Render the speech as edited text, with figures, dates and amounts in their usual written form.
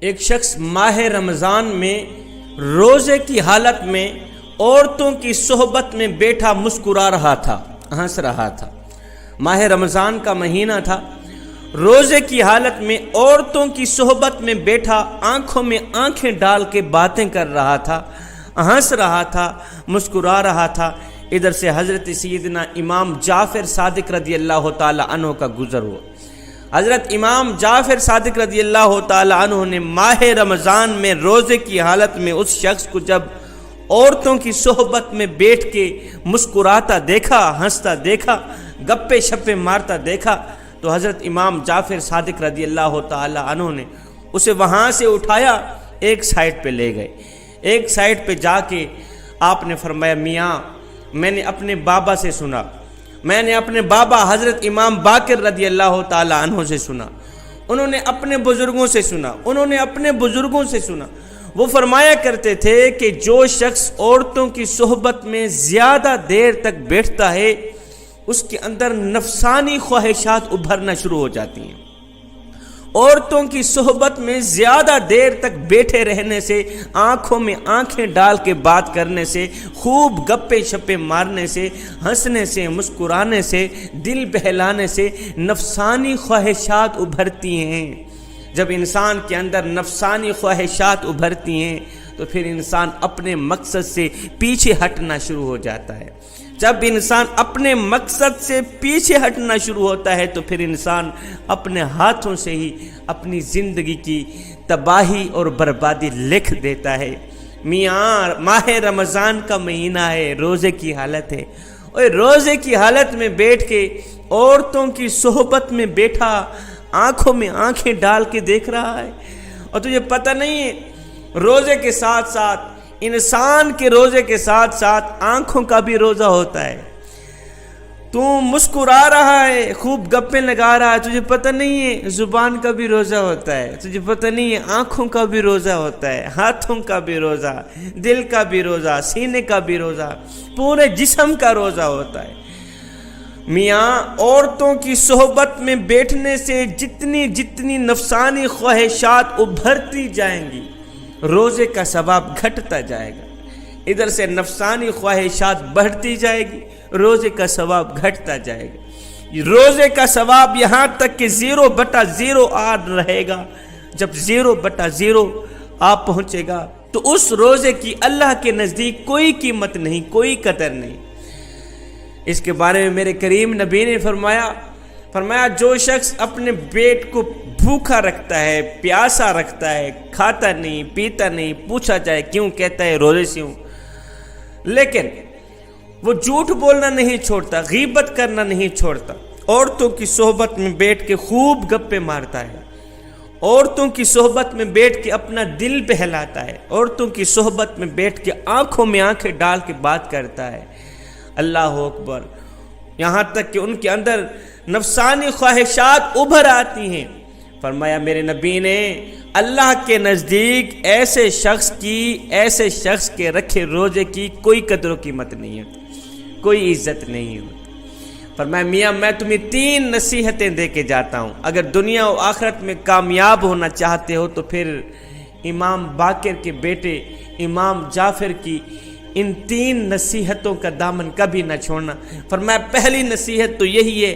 ایک شخص ماہ رمضان میں روزے کی حالت میں عورتوں کی صحبت میں بیٹھا مسکرا رہا تھا، ہنس رہا تھا۔ ماہ رمضان کا مہینہ تھا، روزے کی حالت میں عورتوں کی صحبت میں بیٹھا آنکھوں میں آنکھیں ڈال کے باتیں کر رہا تھا، ہنس رہا تھا، مسکرا رہا تھا۔ ادھر سے حضرت سیدنا امام جعفر صادق رضی اللہ تعالی عنہ کا گزر ہوا۔ حضرت امام جعفر صادق رضی اللہ تعالی عنہ نے ماہ رمضان میں روزے کی حالت میں اس شخص کو جب عورتوں کی صحبت میں بیٹھ کے مسکراتا دیکھا، ہنستا دیکھا، گپے شپے مارتا دیکھا، تو حضرت امام جعفر صادق رضی اللہ تعالی عنہ نے اسے وہاں سے اٹھایا، ایک سائٹ پہ لے گئے۔ ایک سائٹ پہ جا کے آپ نے فرمایا، میاں میں نے اپنے بابا سے سنا، میں نے اپنے بابا حضرت امام باقر رضی اللہ تعالی عنہ سے سنا، انہوں نے اپنے بزرگوں سے سنا، انہوں نے اپنے بزرگوں سے سنا۔ وہ فرمایا کرتے تھے کہ جو شخص عورتوں کی صحبت میں زیادہ دیر تک بیٹھتا ہے اس کے اندر نفسانی خواہشات ابھرنا شروع ہو جاتی ہیں۔ عورتوں کی صحبت میں زیادہ دیر تک بیٹھے رہنے سے، آنکھوں میں آنکھیں ڈال کے بات کرنے سے، خوب گپے شپے مارنے سے، ہنسنے سے، مسکرانے سے، دل بہلانے سے نفسانی خواہشات ابھرتی ہیں۔ جب انسان کے اندر نفسانی خواہشات ابھرتی ہیں تو پھر انسان اپنے مقصد سے پیچھے ہٹنا شروع ہو جاتا ہے۔ جب انسان اپنے مقصد سے پیچھے ہٹنا شروع ہوتا ہے تو پھر انسان اپنے ہاتھوں سے ہی اپنی زندگی کی تباہی اور بربادی لکھ دیتا ہے۔ میاں ماہ رمضان کا مہینہ ہے، روزے کی حالت ہے، اور روزے کی حالت میں بیٹھ کے عورتوں کی صحبت میں بیٹھا آنکھوں میں آنکھیں ڈال کے دیکھ رہا ہے، اور تجھے پتہ نہیں ہے روزے کے ساتھ ساتھ، انسان کے روزے کے ساتھ ساتھ آنکھوں کا بھی روزہ ہوتا ہے۔ تو مسکرا رہا ہے، خوب گپیں لگا رہا ہے، تجھے پتہ نہیں ہے زبان کا بھی روزہ ہوتا ہے، تجھے پتہ نہیں ہے آنکھوں کا بھی روزہ ہوتا ہے، ہاتھوں کا بھی روزہ، دل کا بھی روزہ، سینے کا بھی روزہ، پورے جسم کا روزہ ہوتا ہے۔ میاں عورتوں کی صحبت میں بیٹھنے سے جتنی نفسانی خواہشات ابھرتی جائیں گی، روزے کا ثواب گھٹتا جائے گا۔ ادھر سے نفسانی خواہشات بڑھتی جائے گی، روزے کا ثواب گھٹتا جائے گا۔ روزے کا ثواب یہاں تک کہ 0/0 آ رہے گا۔ جب 0/0 آ پہنچے گا تو اس روزے کی اللہ کے نزدیک کوئی قیمت نہیں، کوئی قدر نہیں۔ اس کے بارے میں میرے کریم نبی نے فرمایا جو شخص اپنے پیٹ کو بھوکا رکھتا ہے، پیاسا رکھتا ہے، کھاتا نہیں، پیتا نہیں، پوچھا جائے کیوں، کہتا ہے روزے سے ہوں، لیکن وہ جھوٹ بولنا نہیں چھوڑتا، غیبت کرنا نہیں چھوڑتا، عورتوں کی صحبت میں بیٹھ کے خوب گپے مارتا ہے، عورتوں کی صحبت میں بیٹھ کے اپنا دل بہلاتا ہے، عورتوں کی صحبت میں بیٹھ کے آنکھوں میں آنکھیں ڈال کے بات کرتا ہے، اللہ اکبر، یہاں تک کہ ان کے اندر نفسانی خواہشات ابھر آتی ہیں۔ فرمایا میرے نبی نے، اللہ کے نزدیک ایسے شخص کے رکھے روزے کی کوئی قدر و قیمت نہیں ہوتی، کوئی عزت نہیں ہوتی۔ فرمایا میاں میں تمہیں 3 نصیحتیں دے کے جاتا ہوں، اگر دنیا و آخرت میں کامیاب ہونا چاہتے ہو تو پھر امام باقر کے بیٹے امام جعفر کی ان 3 نصیحتوں کا دامن کبھی نہ چھوڑنا۔ فرمایا پہلی نصیحت تو یہی ہے